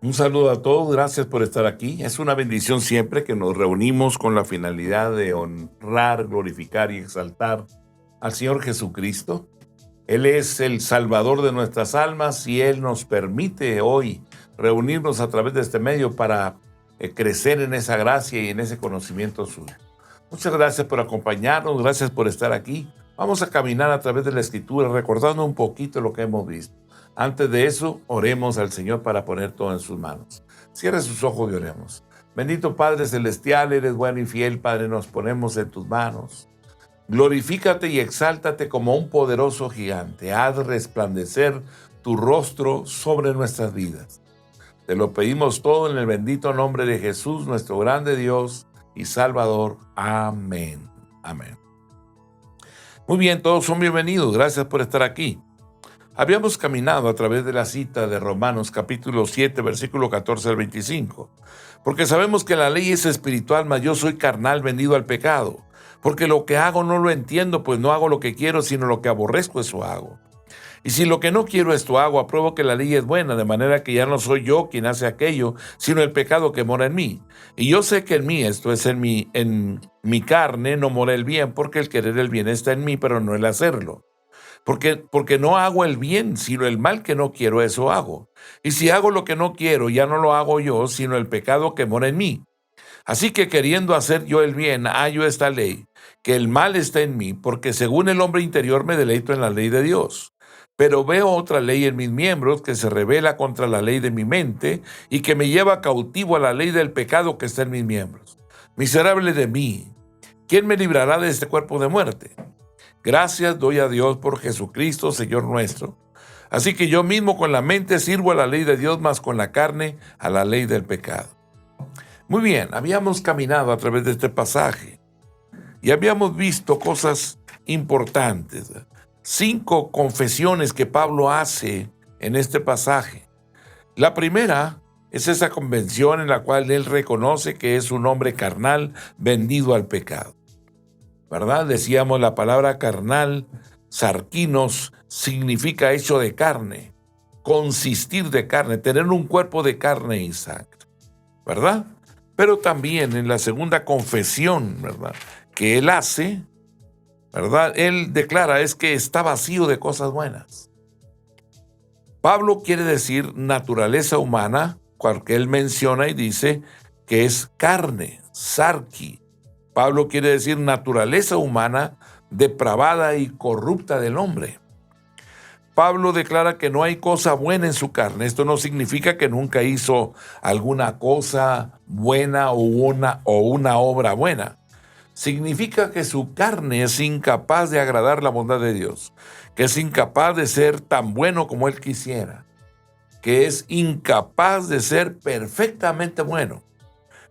Un saludo a todos, gracias por estar aquí. Es una bendición siempre que nos reunimos con la finalidad de honrar, glorificar y exaltar al Señor Jesucristo. Él es el Salvador de nuestras almas y Él nos permite hoy reunirnos a través de este medio para crecer en esa gracia y en ese conocimiento suyo. Muchas gracias por acompañarnos, gracias por estar aquí. Vamos a caminar a través de la Escritura recordando un poquito lo que hemos visto. Antes de eso, oremos al Señor para poner todo en sus manos. Cierre sus ojos y oremos. Bendito Padre Celestial, eres bueno y fiel, Padre, nos ponemos en tus manos. Glorifícate y exáltate como un poderoso gigante. Haz resplandecer tu rostro sobre nuestras vidas. Te lo pedimos todo en el bendito nombre de Jesús, nuestro grande Dios y Salvador. Amén. Amén. Muy bien, todos son bienvenidos. Gracias por estar aquí. Habíamos caminado a través de la cita de Romanos capítulo 7, versículo 14 al 25. Porque sabemos que la ley es espiritual, mas yo soy carnal, vendido al pecado. Porque lo que hago no lo entiendo, pues no hago lo que quiero, sino lo que aborrezco, eso hago. Y si lo que no quiero esto hago, apruebo que la ley es buena, de manera que ya no soy yo quien hace aquello, sino el pecado que mora en mí. Y yo sé que en mí, esto es en mi carne, no mora el bien, porque el querer el bien está en mí, pero no el hacerlo. Porque no hago el bien, sino el mal que no quiero, eso hago. Y si hago lo que no quiero, ya no lo hago yo, sino el pecado que mora en mí. Así que queriendo hacer yo el bien, hallo esta ley, que el mal está en mí, porque según el hombre interior me deleito en la ley de Dios. Pero veo otra ley en mis miembros que se rebela contra la ley de mi mente y que me lleva cautivo a la ley del pecado que está en mis miembros. Miserable de mí, ¿quién me librará de este cuerpo de muerte? Gracias doy a Dios por Jesucristo, Señor nuestro. Así que yo mismo con la mente sirvo a la ley de Dios, mas con la carne a la ley del pecado. Muy bien, habíamos caminado a través de este pasaje y habíamos visto cosas importantes. 5 confesiones que Pablo hace en este pasaje. La primera es esa convención en la cual él reconoce que es un hombre carnal vendido al pecado. ¿Verdad? Decíamos la palabra carnal, sarquinos, significa hecho de carne, consistir de carne, tener un cuerpo de carne y sangre, ¿verdad? Pero también en la segunda confesión, ¿verdad?, que él hace, ¿verdad?, él declara es que está vacío de cosas buenas. Pablo quiere decir naturaleza humana, porque él menciona y dice que es carne, sarki. Pablo quiere decir naturaleza humana depravada y corrupta del hombre. Pablo declara que no hay cosa buena en su carne. Esto no significa que nunca hizo alguna cosa buena o una obra buena. Significa que su carne es incapaz de agradar la bondad de Dios, que es incapaz de ser tan bueno como él quisiera, que es incapaz de ser perfectamente bueno,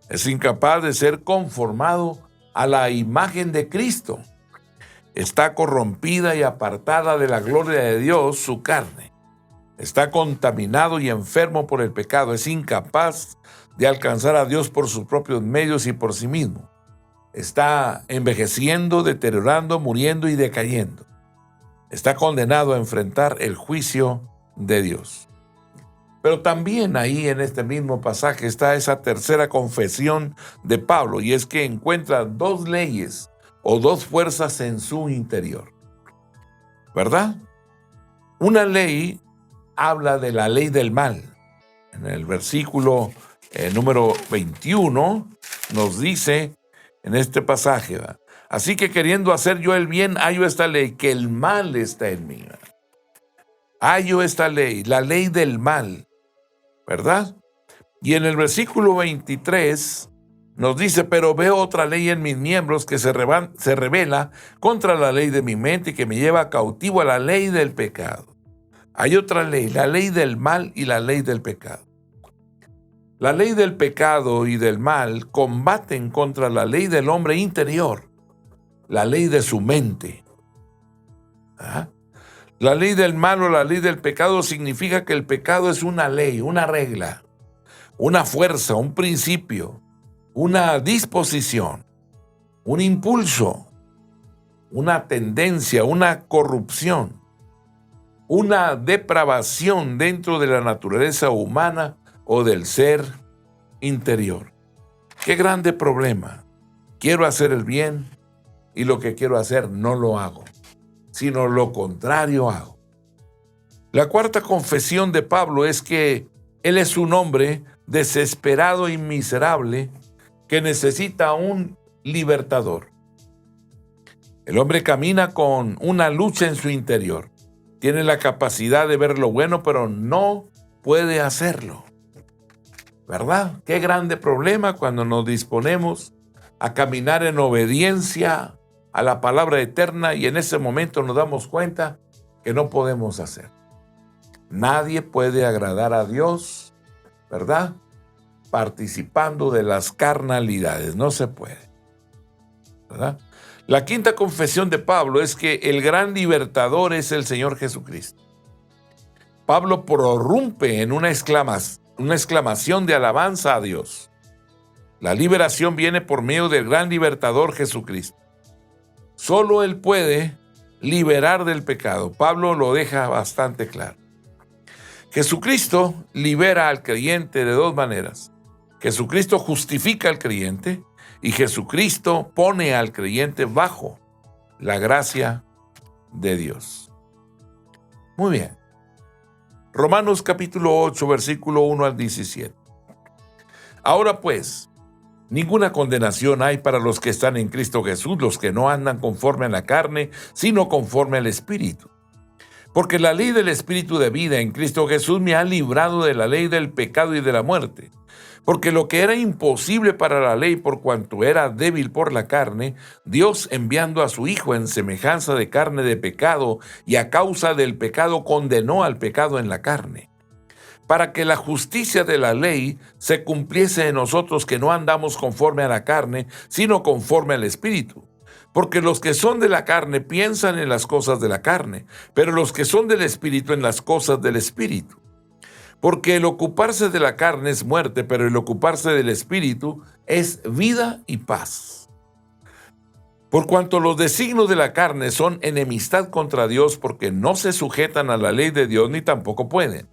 es incapaz de ser conformado a la imagen de Cristo. Está corrompida y apartada de la gloria de Dios su carne. Está contaminado y enfermo por el pecado. Es incapaz de alcanzar a Dios por sus propios medios y por sí mismo. Está envejeciendo, deteriorando, muriendo y decayendo. Está condenado a enfrentar el juicio de Dios. Pero también ahí en este mismo pasaje está esa tercera confesión de Pablo, y es que encuentra 2 leyes o 2 fuerzas en su interior, ¿verdad? Una ley habla de la ley del mal. En el versículo número 21 nos dice en este pasaje, ¿verdad?, así que queriendo hacer yo el bien, hallo esta ley, que el mal está en mí. Hallo esta ley, la ley del mal, ¿verdad? Y en el versículo 23 nos dice, pero veo otra ley en mis miembros que se revela contra la ley de mi mente y que me lleva cautivo a la ley del pecado. Hay otra ley, la ley del mal y la ley del pecado. La ley del pecado y del mal combaten contra la ley del hombre interior, la ley de su mente. ¿Ah? La ley del mal o la ley del pecado significa que el pecado es una ley, una regla, una fuerza, un principio, una disposición, un impulso, una tendencia, una corrupción, una depravación dentro de la naturaleza humana o del ser interior. Qué grande problema. Quiero hacer el bien y lo que quiero hacer no lo hago, sino lo contrario hago. La cuarta confesión de Pablo es que él es un hombre desesperado y miserable que necesita un libertador. El hombre camina con una lucha en su interior. Tiene la capacidad de ver lo bueno, pero no puede hacerlo. ¿Verdad? Qué grande problema cuando nos disponemos a caminar en obediencia a la palabra eterna y en ese momento nos damos cuenta que no podemos hacer. Nadie puede agradar a Dios, ¿verdad? Participando de las carnalidades. No se puede, ¿verdad? La quinta confesión de Pablo es que el gran libertador es el Señor Jesucristo. Pablo prorrumpe en una exclamación de alabanza a Dios. La liberación viene por medio del gran libertador Jesucristo. Solo Él puede liberar del pecado. Pablo lo deja bastante claro. Jesucristo libera al creyente de dos maneras. Jesucristo justifica al creyente y Jesucristo pone al creyente bajo la gracia de Dios. Muy bien. Romanos capítulo 8, versículo 1 al 17. Ahora pues, ninguna condenación hay para los que están en Cristo Jesús, los que no andan conforme a la carne, sino conforme al Espíritu. Porque la ley del Espíritu de vida en Cristo Jesús me ha librado de la ley del pecado y de la muerte. Porque lo que era imposible para la ley por cuanto era débil por la carne, Dios enviando a su Hijo en semejanza de carne de pecado y a causa del pecado condenó al pecado en la carne. Para que la justicia de la ley se cumpliese en nosotros que no andamos conforme a la carne, sino conforme al Espíritu. Porque los que son de la carne piensan en las cosas de la carne, pero los que son del Espíritu en las cosas del Espíritu. Porque el ocuparse de la carne es muerte, pero el ocuparse del Espíritu es vida y paz. Por cuanto los designios de la carne son enemistad contra Dios, porque no se sujetan a la ley de Dios ni tampoco pueden.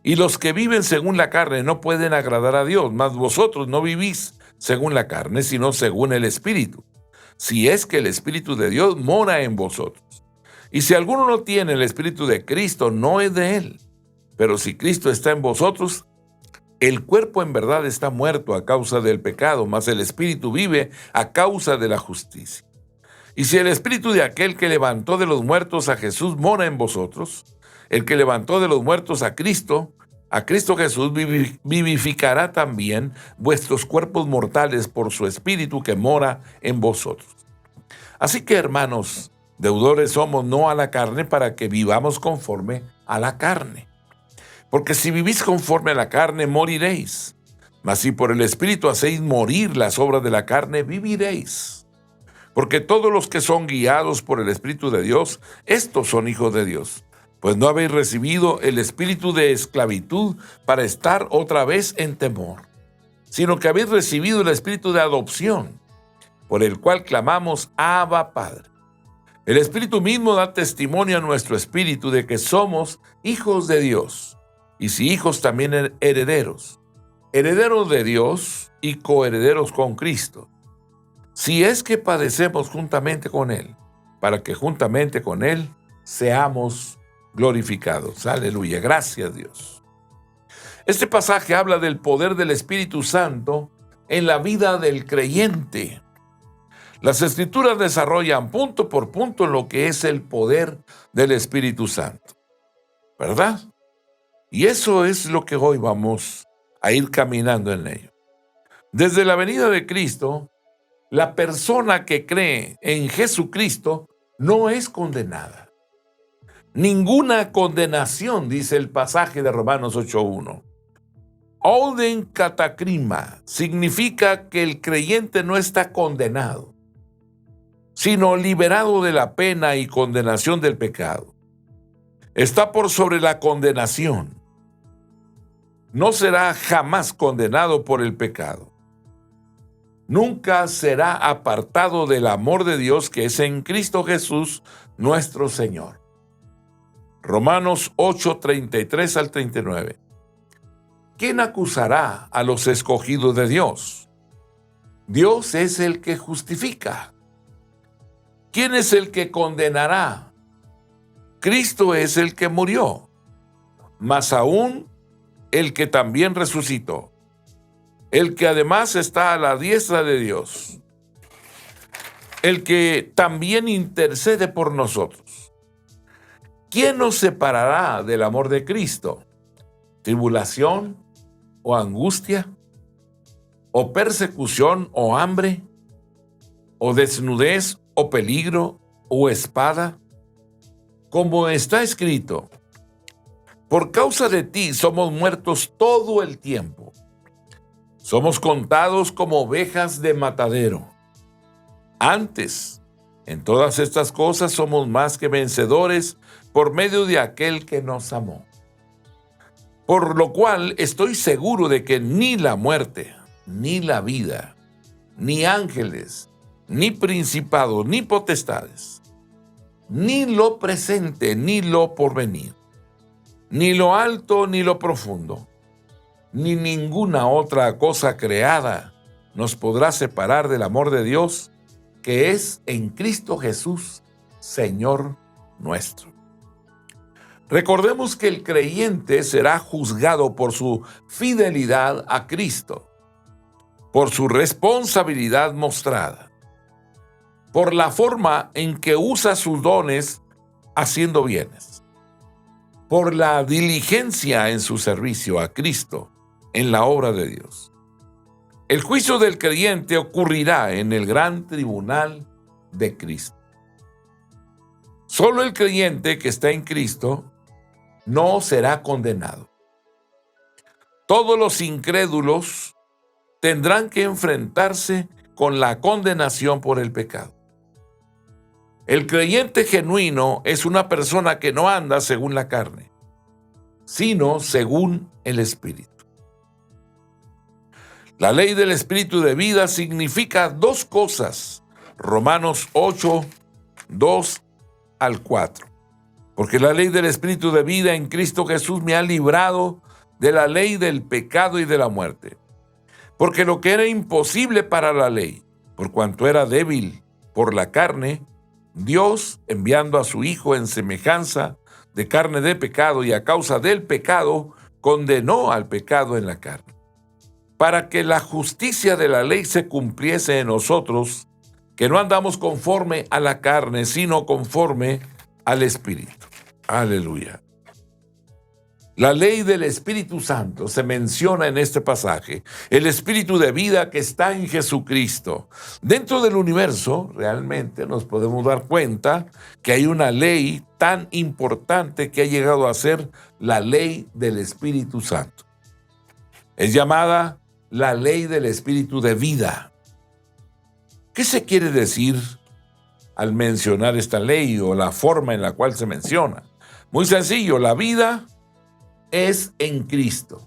Y los que viven según la carne no pueden agradar a Dios, mas vosotros no vivís según la carne, sino según el Espíritu. Si es que el Espíritu de Dios mora en vosotros. Y si alguno no tiene el Espíritu de Cristo, no es de él. Pero si Cristo está en vosotros, el cuerpo en verdad está muerto a causa del pecado, mas el Espíritu vive a causa de la justicia. Y si el Espíritu de aquel que levantó de los muertos a Jesús mora en vosotros, el que levantó de los muertos a Cristo Jesús vivificará también vuestros cuerpos mortales por su Espíritu que mora en vosotros. Así que, hermanos, deudores somos no a la carne para que vivamos conforme a la carne. Porque si vivís conforme a la carne, moriréis. Mas si por el Espíritu hacéis morir las obras de la carne, viviréis. Porque todos los que son guiados por el Espíritu de Dios, estos son hijos de Dios. Pues no habéis recibido el espíritu de esclavitud para estar otra vez en temor, sino que habéis recibido el espíritu de adopción, por el cual clamamos, Abba, Padre. El Espíritu mismo da testimonio a nuestro espíritu de que somos hijos de Dios, y si hijos también herederos, herederos de Dios y coherederos con Cristo, si es que padecemos juntamente con Él, para que juntamente con Él seamos glorificados. Aleluya, gracias Dios. Este pasaje habla del poder del Espíritu Santo en la vida del creyente. Las Escrituras desarrollan punto por punto lo que es el poder del Espíritu Santo, ¿verdad? Y eso es lo que hoy vamos a ir caminando en ello. Desde la venida de Cristo, la persona que cree en Jesucristo no es condenada. Ninguna condenación, dice el pasaje de Romanos 8:1. Ouden katakrima significa que el creyente no está condenado, sino liberado de la pena y condenación del pecado. Está por sobre la condenación. No será jamás condenado por el pecado. Nunca será apartado del amor de Dios que es en Cristo Jesús, nuestro Señor. Romanos 8, 33 al 39. ¿quién acusará a los escogidos de Dios? Dios es el que justifica. ¿Quién es el que condenará? Cristo es el que murió, más aún el que también resucitó, el que además está a la diestra de Dios, el que también intercede por nosotros. ¿Quién nos separará del amor de Cristo? ¿Tribulación o angustia? ¿O persecución o hambre? ¿O desnudez o peligro o espada? Como está escrito, por causa de ti somos muertos todo el tiempo. Somos contados como ovejas de matadero. Antes, en todas estas cosas somos más que vencedores por medio de aquel que nos amó. Por lo cual estoy seguro de que ni la muerte, ni la vida, ni ángeles, ni principados, ni potestades, ni lo presente, ni lo porvenir, ni lo alto, ni lo profundo, ni ninguna otra cosa creada nos podrá separar del amor de Dios, que es en Cristo Jesús, Señor nuestro. Recordemos que el creyente será juzgado por su fidelidad a Cristo, por su responsabilidad mostrada, por la forma en que usa sus dones haciendo bienes, por la diligencia en su servicio a Cristo en la obra de Dios. El juicio del creyente ocurrirá en el gran tribunal de Cristo. Solo el creyente que está en Cristo no será condenado. Todos los incrédulos tendrán que enfrentarse con la condenación por el pecado. El creyente genuino es una persona que no anda según la carne, sino según el Espíritu. La ley del Espíritu de vida significa dos cosas. Romanos 8, 2 al 4. Porque la ley del Espíritu de vida en Cristo Jesús me ha librado de la ley del pecado y de la muerte. Porque lo que era imposible para la ley, por cuanto era débil por la carne, Dios, enviando a su Hijo en semejanza de carne de pecado y a causa del pecado, condenó al pecado en la carne, para que la justicia de la ley se cumpliese en nosotros, que no andamos conforme a la carne, sino conforme al Espíritu. Aleluya. La ley del Espíritu Santo se menciona en este pasaje, el Espíritu de vida que está en Jesucristo. Dentro del universo, realmente nos podemos dar cuenta que hay una ley tan importante que ha llegado a ser la ley del Espíritu Santo. Es llamada la ley del Espíritu de vida. ¿Qué se quiere decir al mencionar esta ley o la forma en la cual se menciona? Muy sencillo, la vida es en Cristo.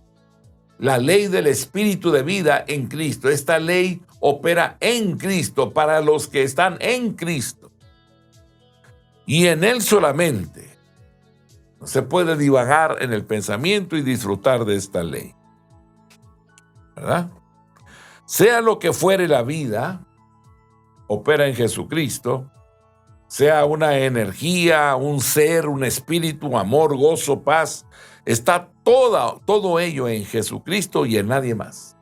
La ley del Espíritu de vida en Cristo. Esta ley opera en Cristo para los que están en Cristo. Y en Él solamente. No se puede divagar en el pensamiento y disfrutar de esta ley. ¿Verdad? Sea lo que fuere la vida, opera en Jesucristo. Sea una energía, un ser, un espíritu, amor, gozo, paz. Está todo ello en Jesucristo y en nadie más.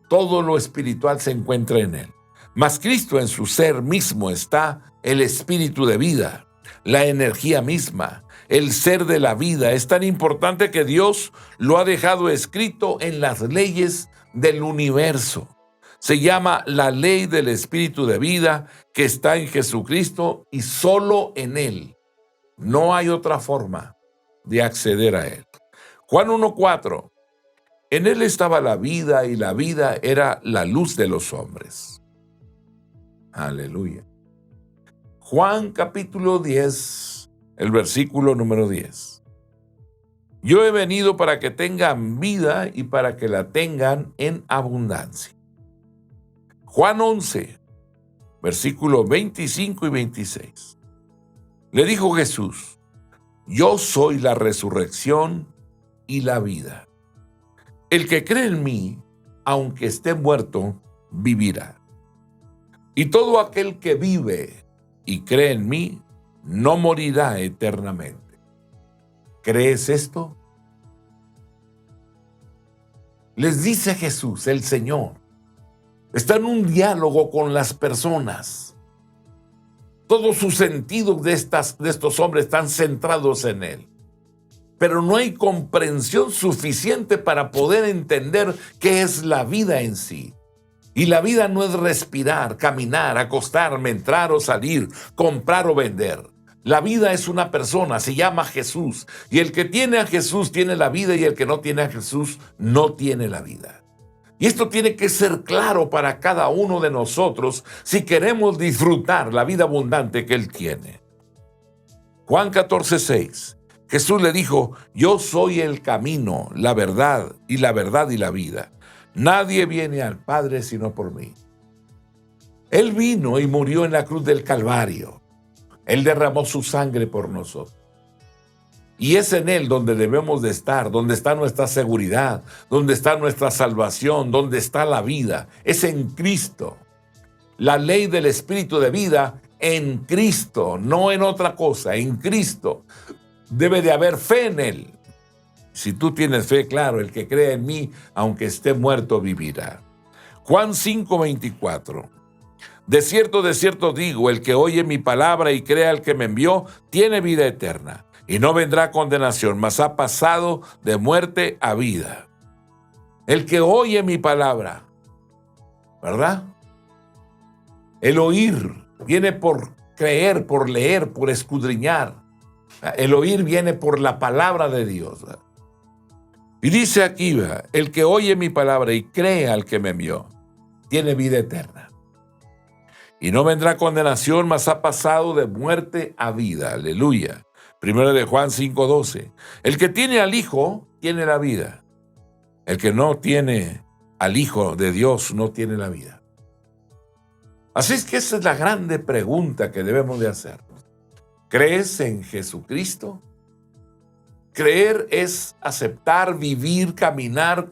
Todo lo espiritual se encuentra en Él. Mas Cristo en su ser mismo está el espíritu de vida, la energía misma, el ser de la vida. Es tan importante que Dios lo ha dejado escrito en las leyes del universo. Se llama la ley del espíritu de vida que está en Jesucristo y solo en Él. No hay otra forma de acceder a Él. Juan 1:4. En Él estaba la vida y la vida era la luz de los hombres. Aleluya. Juan capítulo 10, el versículo número 10. Yo he venido para que tengan vida y para que la tengan en abundancia. Juan 11, versículos 25 y 26. Le dijo Jesús: yo soy la resurrección y la vida. El que cree en mí, aunque esté muerto, vivirá. Y todo aquel que vive y cree en mí, no morirá eternamente. ¿Crees esto? Les dice Jesús, el Señor. Está en un diálogo con las personas. Todos sus sentidos de estos hombres están centrados en Él. Pero no hay comprensión suficiente para poder entender qué es la vida en sí. Y la vida no es respirar, caminar, acostarme, entrar o salir, comprar o vender. La vida es una persona, se llama Jesús. Y el que tiene a Jesús tiene la vida, y el que no tiene a Jesús no tiene la vida. Y esto tiene que ser claro para cada uno de nosotros si queremos disfrutar la vida abundante que Él tiene. Juan 14:6. Jesús le dijo, yo soy el camino, la verdad y la vida. Nadie viene al Padre sino por mí. Él vino y murió en la cruz del Calvario. Él derramó su sangre por nosotros. Y es en Él donde debemos de estar, donde está nuestra seguridad, donde está nuestra salvación, donde está la vida. Es en Cristo. La ley del Espíritu de vida en Cristo, no en otra cosa, en Cristo. Debe de haber fe en Él. Si tú tienes fe, claro, el que cree en mí, aunque esté muerto, vivirá. Juan 5:24. De cierto digo, el que oye mi palabra y crea al que me envió, tiene vida eterna, y no vendrá a condenación, mas ha pasado de muerte a vida. El que oye mi palabra, ¿verdad? El oír viene por creer, por leer, por escudriñar. El oír viene por la palabra de Dios. Y dice aquí, el que oye mi palabra y cree al que me envió, tiene vida eterna. Y no vendrá condenación, mas ha pasado de muerte a vida. Aleluya. Primero de Juan 5:12. El que tiene al Hijo, tiene la vida. El que no tiene al Hijo de Dios, no tiene la vida. Así es que esa es la grande pregunta que debemos de hacer. ¿Crees en Jesucristo? Creer es aceptar, vivir, caminar,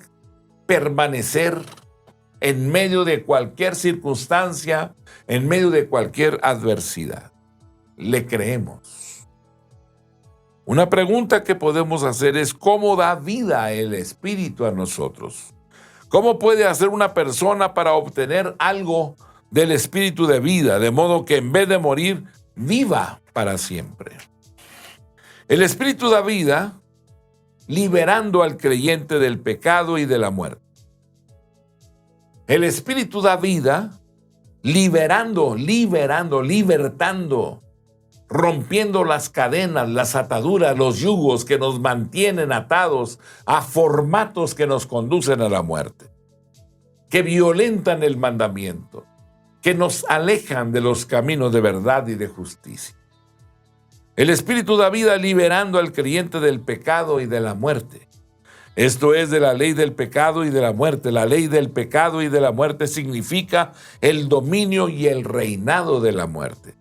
permanecer en medio de cualquier circunstancia, en medio de cualquier adversidad. Le creemos. Una pregunta que podemos hacer es ¿cómo da vida el Espíritu a nosotros? ¿Cómo puede hacer una persona para obtener algo del Espíritu de vida, de modo que en vez de morir, viva para siempre? El Espíritu da vida liberando al creyente del pecado y de la muerte. El Espíritu da vida libertando, rompiendo las cadenas, las ataduras, los yugos que nos mantienen atados a formatos que nos conducen a la muerte, que violentan el mandamiento, que nos alejan de los caminos de verdad y de justicia. El Espíritu da vida liberando al creyente del pecado y de la muerte. Esto es de la ley del pecado y de la muerte. La ley del pecado y de la muerte significa el dominio y el reinado de la muerte.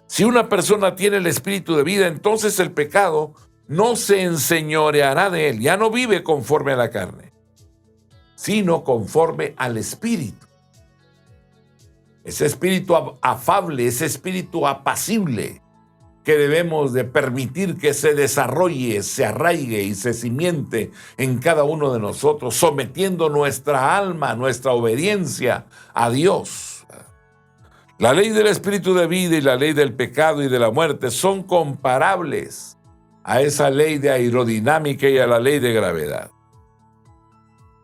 Si una persona tiene el Espíritu de vida, entonces el pecado no se enseñoreará de él. Ya no vive conforme a la carne, sino conforme al Espíritu. Ese espíritu afable, ese espíritu apacible, que debemos de permitir que se desarrolle, se arraigue y se cimiente en cada uno de nosotros, sometiendo nuestra alma, nuestra obediencia a Dios. La ley del Espíritu de vida y la ley del pecado y de la muerte son comparables a esa ley de aerodinámica y a la ley de gravedad,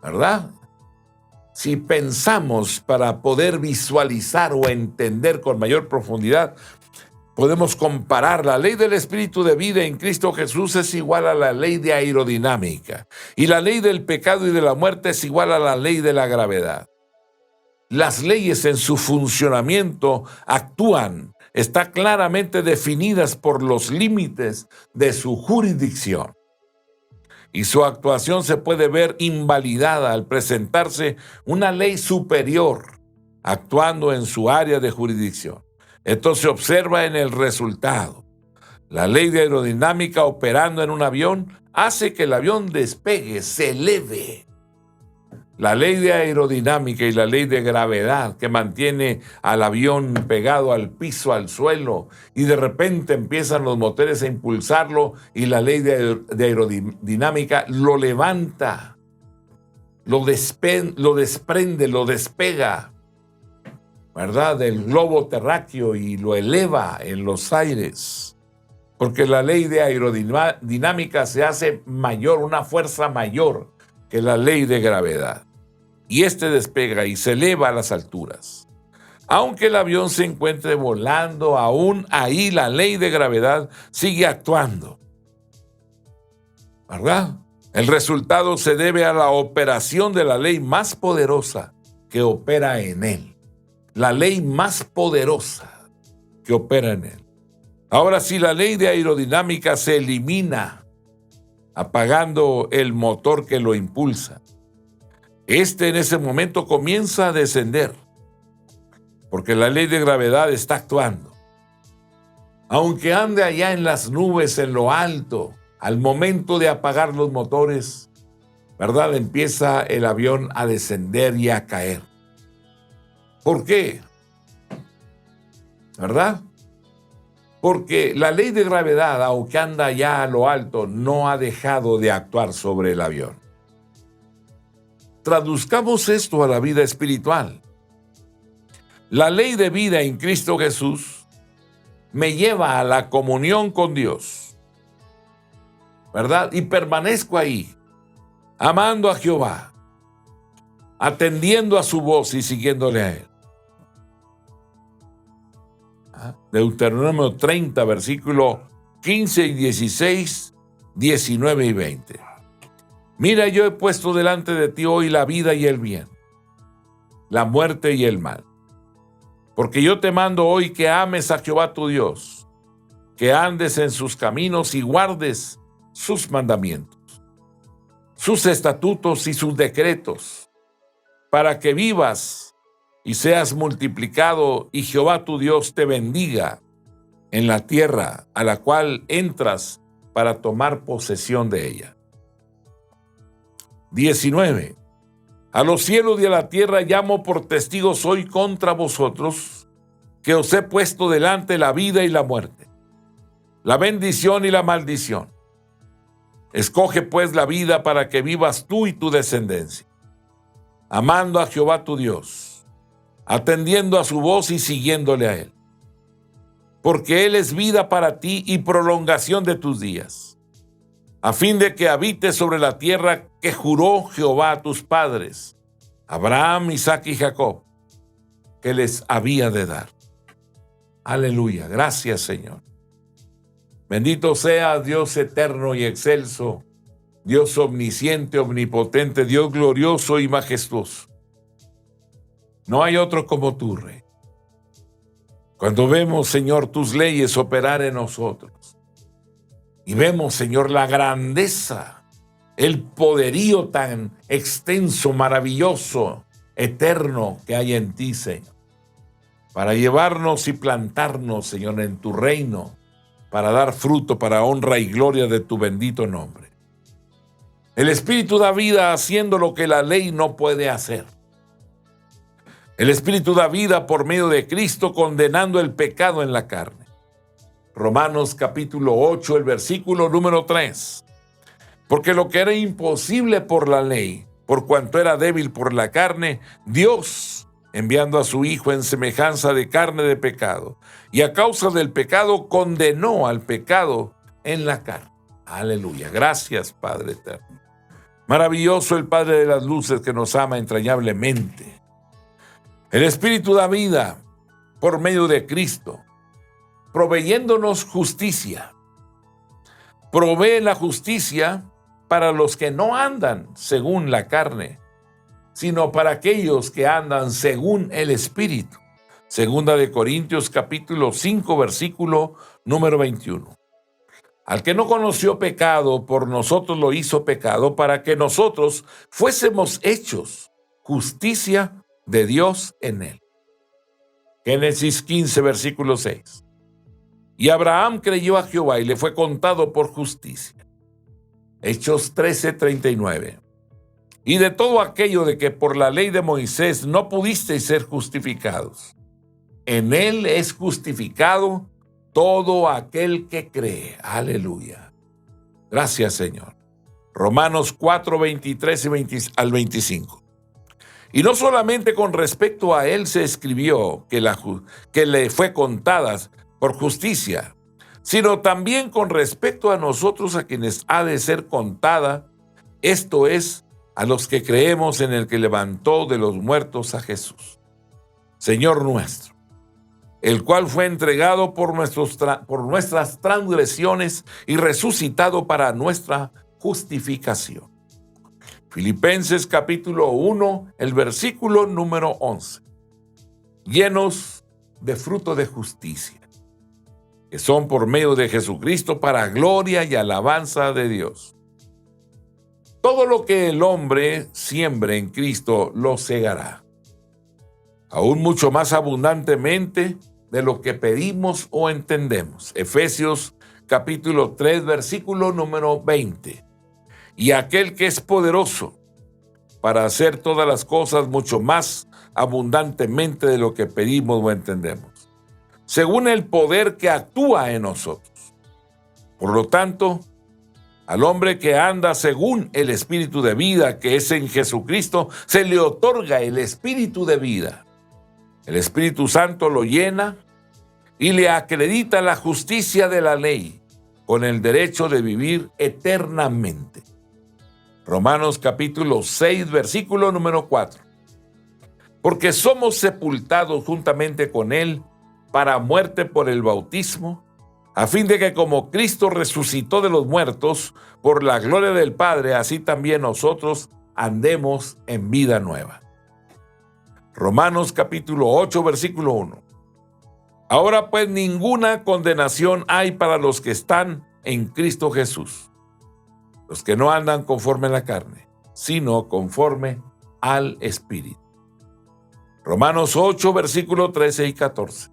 ¿verdad? Si pensamos para poder visualizar o entender con mayor profundidad, podemos comparar la ley del Espíritu de vida en Cristo Jesús es igual a la ley de aerodinámica y la ley del pecado y de la muerte es igual a la ley de la gravedad. Las leyes en su funcionamiento actúan, están claramente definidas por los límites de su jurisdicción. Y su actuación se puede ver invalidada al presentarse una ley superior actuando en su área de jurisdicción. Esto se observa en el resultado. La ley de aerodinámica operando en un avión hace que el avión despegue, se eleve. La ley de aerodinámica y la ley de gravedad que mantiene al avión pegado al piso, al suelo, y de repente empiezan los motores a impulsarlo y la ley de aerodinámica lo levanta, lo desprende, lo despega, ¿verdad?, del globo terráqueo y lo eleva en los aires. Porque la ley de aerodinámica se hace mayor, una fuerza mayor que la ley de gravedad. Y despega y se eleva a las alturas. Aunque el avión se encuentre volando, aún ahí la ley de gravedad sigue actuando, ¿verdad? El resultado se debe a la operación de la ley más poderosa que opera en él. La ley más poderosa que opera en él. Ahora, si la ley de aerodinámica se elimina, apagando el motor que lo impulsa, en ese momento comienza a descender, porque la ley de gravedad está actuando. Aunque ande allá en las nubes, en lo alto, al momento de apagar los motores, ¿verdad?, empieza el avión a descender y a caer. ¿Por qué? ¿Verdad? Porque la ley de gravedad, aunque anda allá a lo alto, no ha dejado de actuar sobre el avión. Traduzcamos esto a la vida espiritual. La ley de vida en Cristo Jesús me lleva a la comunión con Dios, ¿verdad? Y permanezco ahí, amando a Jehová, atendiendo a su voz y siguiéndole a Él. Deuteronomio 30, versículo 15 y 16, 19 y 20. Mira, yo he puesto delante de ti hoy la vida y el bien, la muerte y el mal. Porque yo te mando hoy que ames a Jehová tu Dios, que andes en sus caminos y guardes sus mandamientos, sus estatutos y sus decretos, para que vivas y seas multiplicado y Jehová tu Dios te bendiga en la tierra a la cual entras para tomar posesión de ella. 19. A los cielos y a la tierra llamo por testigos hoy contra vosotros, que os he puesto delante la vida y la muerte, la bendición y la maldición. Escoge pues la vida para que vivas tú y tu descendencia, amando a Jehová tu Dios, atendiendo a su voz y siguiéndole a Él. Porque Él es vida para ti y prolongación de tus días, a fin de que habites sobre la tierra que juró Jehová a tus padres, Abraham, Isaac y Jacob, que les había de dar. Aleluya, gracias Señor. Bendito sea Dios eterno y excelso, Dios omnisciente, omnipotente, Dios glorioso y majestuoso. No hay otro como tú, Rey. Cuando vemos, Señor, tus leyes operar en nosotros, y vemos, Señor, la grandeza, el poderío tan extenso, maravilloso, eterno que hay en ti, Señor, para llevarnos y plantarnos, Señor, en tu reino, para dar fruto, para honra y gloria de tu bendito nombre. El Espíritu da vida haciendo lo que la ley no puede hacer. El Espíritu da vida por medio de Cristo, condenando el pecado en la carne. Romanos capítulo 8, el versículo número 3. Porque lo que era imposible por la ley, por cuanto era débil por la carne, Dios, enviando a su Hijo en semejanza de carne de pecado, y a causa del pecado condenó al pecado en la carne. Aleluya. Gracias, Padre eterno. Maravilloso el Padre de las luces que nos ama entrañablemente. El Espíritu da vida por medio de Cristo, proveyéndonos justicia. Provee la justicia para los que no andan según la carne, sino para aquellos que andan según el Espíritu. Segunda de Corintios capítulo 5, versículo número 21. Al que no conoció pecado, por nosotros lo hizo pecado, para que nosotros fuésemos hechos justicia de Dios en él. Génesis 15, versículo 6. Y Abraham creyó a Jehová y le fue contado por justicia. Hechos 13, 39. y de todo aquello de que por la ley de Moisés no pudisteis ser justificados. En él es justificado todo aquel que cree. Aleluya. Gracias, Señor. Romanos 4, 23 al 25. Y no solamente con respecto a él se escribió que le fue contada por justicia, sino también con respecto a nosotros, a quienes ha de ser contada, esto es, a los que creemos en el que levantó de los muertos a Jesús, Señor nuestro, el cual fue entregado por nuestras transgresiones y resucitado para nuestra justificación. Filipenses capítulo 1, el versículo número 11. Llenos de fruto de justicia, que son por medio de Jesucristo para gloria y alabanza de Dios. Todo lo que el hombre siembre en Cristo lo segará, aún mucho más abundantemente de lo que pedimos o entendemos. Efesios capítulo 3, versículo número 20. Y aquel que es poderoso para hacer todas las cosas mucho más abundantemente de lo que pedimos o entendemos, según el poder que actúa en nosotros. Por lo tanto, al hombre que anda según el espíritu de vida que es en Jesucristo, se le otorga el espíritu de vida. El Espíritu Santo lo llena y le acredita la justicia de la ley con el derecho de vivir eternamente. Romanos capítulo 6, versículo número 4. Porque somos sepultados juntamente con él para muerte por el bautismo, a fin de que como Cristo resucitó de los muertos por la gloria del Padre, así también nosotros andemos en vida nueva. Romanos capítulo 8, versículo 1. Ahora pues ninguna condenación hay para los que están en Cristo Jesús, los que no andan conforme a la carne, sino conforme al Espíritu. Romanos 8, versículo 13 y 14.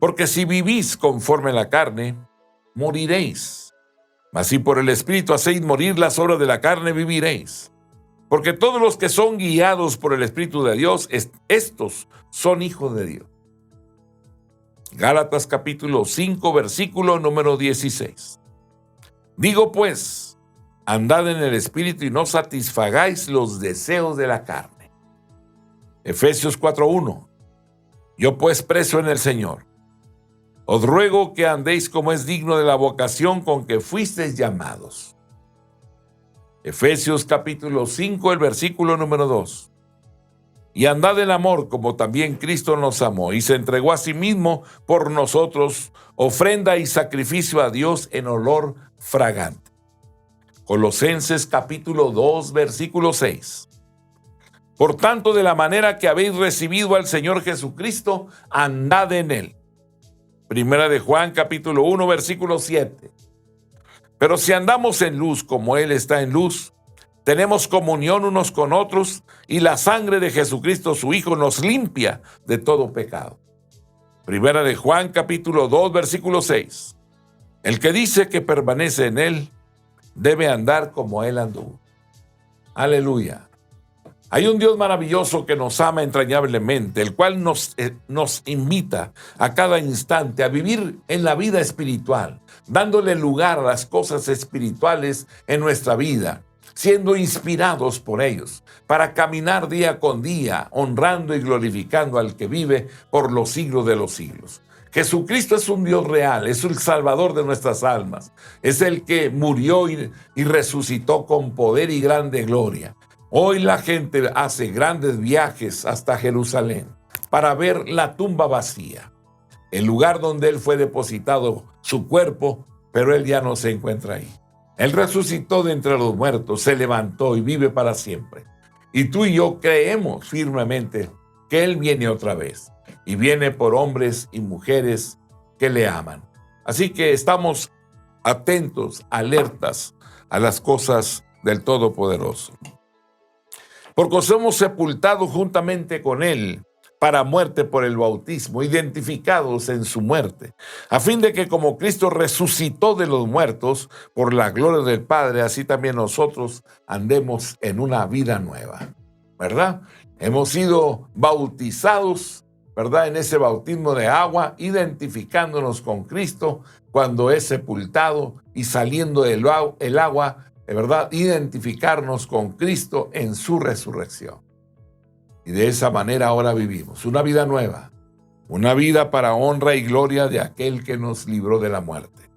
Porque si vivís conforme a la carne, moriréis. Mas si por el Espíritu hacéis morir las obras de la carne, viviréis. Porque todos los que son guiados por el Espíritu de Dios, estos son hijos de Dios. Gálatas capítulo 5, versículo número 16. Digo pues, andad en el Espíritu y no satisfagáis los deseos de la carne. Efesios 4:1. Yo pues preso en el Señor, os ruego que andéis como es digno de la vocación con que fuisteis llamados. Efesios capítulo 5, el versículo número 2. Y andad en amor como también Cristo nos amó y se entregó a sí mismo por nosotros, ofrenda y sacrificio a Dios en olor fragante. Colosenses capítulo 2, versículo 6. Por tanto, de la manera que habéis recibido al Señor Jesucristo, andad en él. Primera de Juan capítulo 1, versículo 7. Pero si andamos en luz como él está en luz, tenemos comunión unos con otros y la sangre de Jesucristo su Hijo nos limpia de todo pecado. Primera de Juan capítulo 2, versículo 6. El que dice que permanece en él debe andar como él anduvo. Aleluya. Hay un Dios maravilloso que nos ama entrañablemente, el cual nos invita a cada instante a vivir en la vida espiritual, dándole lugar a las cosas espirituales en nuestra vida, siendo inspirados por ellos, para caminar día con día, honrando y glorificando al que vive por los siglos de los siglos. Jesucristo es un Dios real, es el Salvador de nuestras almas, es el que murió y resucitó con poder y grande gloria. Hoy la gente hace grandes viajes hasta Jerusalén para ver la tumba vacía, el lugar donde él fue depositado su cuerpo, pero él ya no se encuentra ahí. Él resucitó de entre los muertos, se levantó y vive para siempre. Y tú y yo creemos firmemente que él viene otra vez y viene por hombres y mujeres que le aman. Así que estamos atentos, alertas a las cosas del Todopoderoso. Porque somos sepultados juntamente con él para muerte por el bautismo, identificados en su muerte, a fin de que como Cristo resucitó de los muertos por la gloria del Padre, así también nosotros andemos en una vida nueva, ¿verdad? Hemos sido bautizados, ¿verdad? En ese bautismo de agua, identificándonos con Cristo cuando es sepultado y saliendo del agua, ¿verdad? Identificarnos con Cristo en su resurrección. Y de esa manera ahora vivimos una vida nueva, una vida para honra y gloria de aquel que nos libró de la muerte.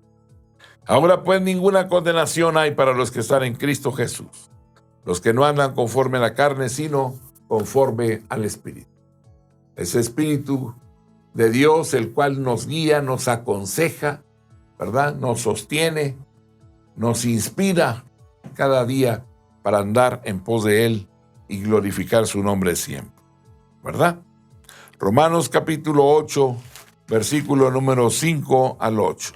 Ahora pues ninguna condenación hay para los que están en Cristo Jesús, los que no andan conforme a la carne, sino conforme al Espíritu. Ese Espíritu de Dios, el cual nos guía, nos aconseja, ¿verdad? Nos sostiene, nos inspira cada día para andar en pos de Él y glorificar su nombre siempre, ¿verdad? Romanos capítulo 8, versículo número 5 al 8.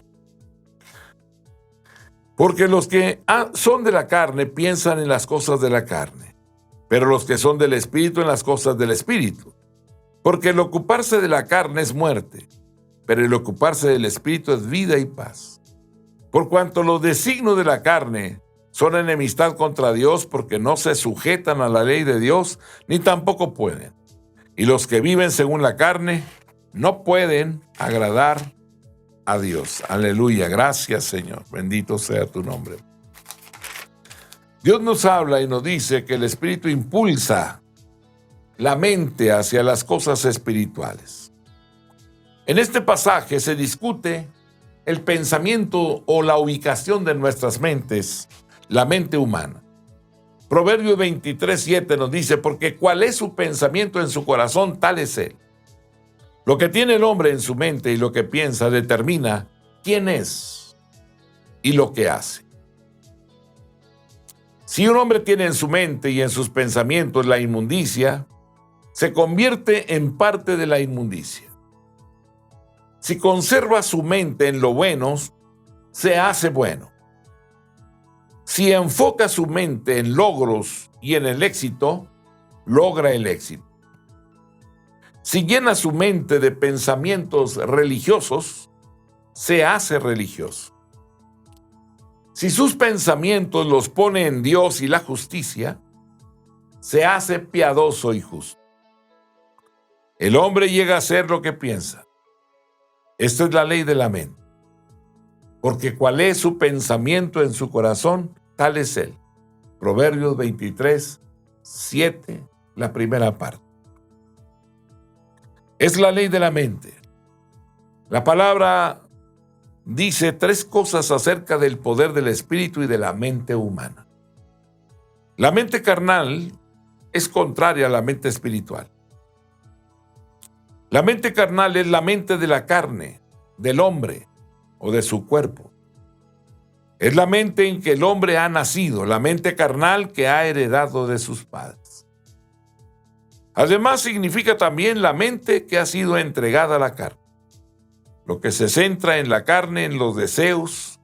Porque los que son de la carne piensan en las cosas de la carne, pero los que son del Espíritu en las cosas del Espíritu. Porque el ocuparse de la carne es muerte, pero el ocuparse del Espíritu es vida y paz. Por cuanto los designios de la carne son enemistad contra Dios, porque no se sujetan a la ley de Dios, ni tampoco pueden. Y los que viven según la carne no pueden agradar a Dios. Aleluya, gracias Señor, bendito sea tu nombre. Dios nos habla y nos dice que el Espíritu impulsa la mente hacia las cosas espirituales. En este pasaje se discute el pensamiento o la ubicación de nuestras mentes, la mente humana. Proverbios 23:7 nos dice, porque cuál es su pensamiento en su corazón, tal es él. Lo que tiene el hombre en su mente y lo que piensa determina quién es y lo que hace. Si un hombre tiene en su mente y en sus pensamientos la inmundicia, se convierte en parte de la inmundicia. Si conserva su mente en lo bueno, se hace bueno. Si enfoca su mente en logros y en el éxito, logra el éxito. Si llena su mente de pensamientos religiosos, se hace religioso. Si sus pensamientos los pone en Dios y la justicia, se hace piadoso y justo. El hombre llega a ser lo que piensa. Esta es la ley de la mente. Porque cuál es su pensamiento en su corazón, tal es él. Proverbios 23:7, la primera parte. Es la ley de la mente. La palabra dice 3 cosas acerca del poder del espíritu y de la mente humana. La mente carnal es contraria a la mente espiritual. La mente carnal es la mente de la carne, del hombre o de su cuerpo. Es la mente en que el hombre ha nacido, la mente carnal que ha heredado de sus padres. Además, significa también la mente que ha sido entregada a la carne, lo que se centra en la carne, en los deseos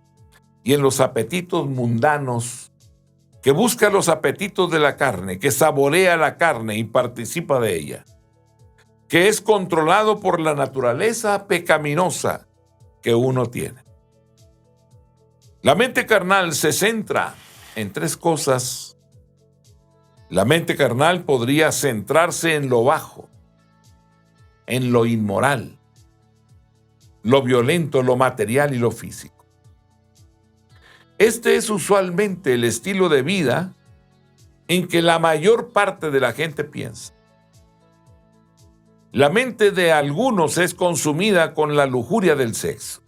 y en los apetitos mundanos, que busca los apetitos de la carne, que saborea la carne y participa de ella, que es controlado por la naturaleza pecaminosa que uno tiene. La mente carnal se centra en 3 cosas. La mente carnal podría centrarse en lo bajo, en lo inmoral, lo violento, lo material y lo físico. Este es usualmente el estilo de vida en que la mayor parte de la gente piensa. La mente de algunos es consumida con la lujuria del sexo.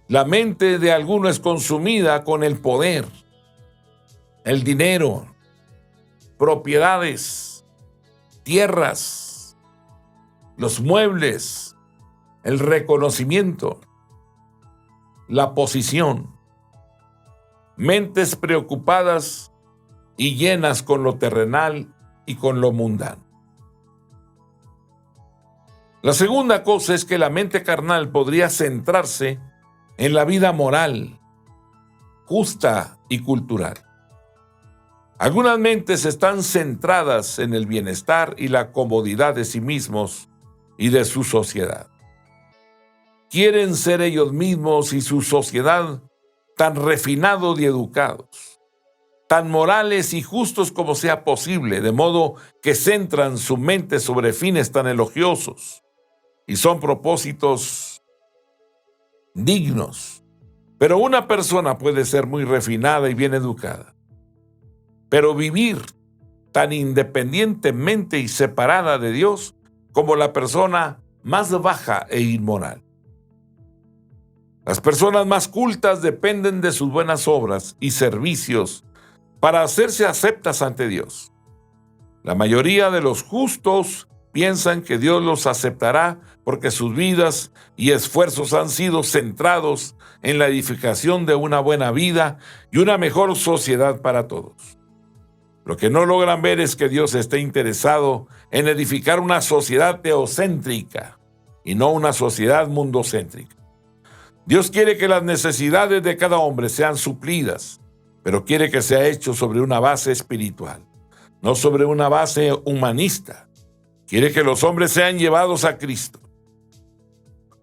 La mente de algunos es consumida con el poder, el dinero, propiedades, tierras, los muebles, el reconocimiento, la posición. Mentes preocupadas y llenas con lo terrenal y con lo mundano. La segunda cosa es que la mente carnal podría centrarse en la vida moral, justa y cultural. Algunas mentes están centradas en el bienestar y la comodidad de sí mismos y de su sociedad. Quieren ser ellos mismos y su sociedad tan refinados y educados, tan morales y justos como sea posible, de modo que centran su mente sobre fines tan elogiosos y son propósitos dignos. Pero una persona puede ser muy refinada y bien educada, pero vivir tan independientemente y separada de Dios como la persona más baja e inmoral. Las personas más cultas dependen de sus buenas obras y servicios para hacerse aceptas ante Dios. La mayoría de los justos piensan que Dios los aceptará porque sus vidas y esfuerzos han sido centrados en la edificación de una buena vida y una mejor sociedad para todos. Lo que no logran ver es que Dios esté interesado en edificar una sociedad teocéntrica y no una sociedad mundocéntrica. Dios quiere que las necesidades de cada hombre sean suplidas, pero quiere que sea hecho sobre una base espiritual, no sobre una base humanista. Quiere que los hombres sean llevados a Cristo,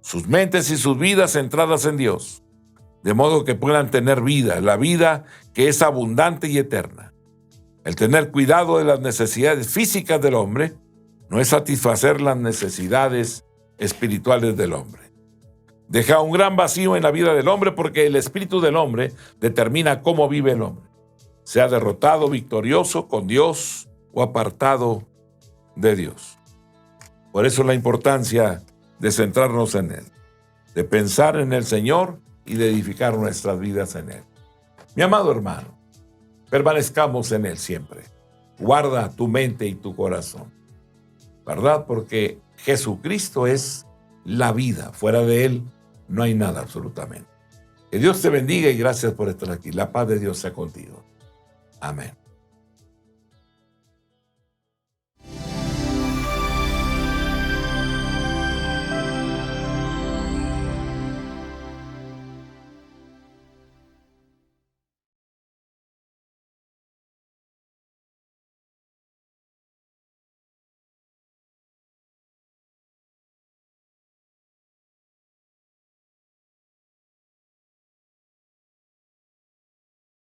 sus mentes y sus vidas centradas en Dios, de modo que puedan tener vida, la vida que es abundante y eterna. El tener cuidado de las necesidades físicas del hombre no es satisfacer las necesidades espirituales del hombre. Deja un gran vacío en la vida del hombre porque el espíritu del hombre determina cómo vive el hombre, sea derrotado, victorioso, con Dios o apartado de Dios. Por eso la importancia de centrarnos en Él, de pensar en el Señor y de edificar nuestras vidas en Él. Mi amado hermano, permanezcamos en Él siempre. Guarda tu mente y tu corazón, ¿verdad? Porque Jesucristo es la vida. Fuera de Él no hay nada absolutamente. Que Dios te bendiga y gracias por estar aquí. La paz de Dios sea contigo. Amén.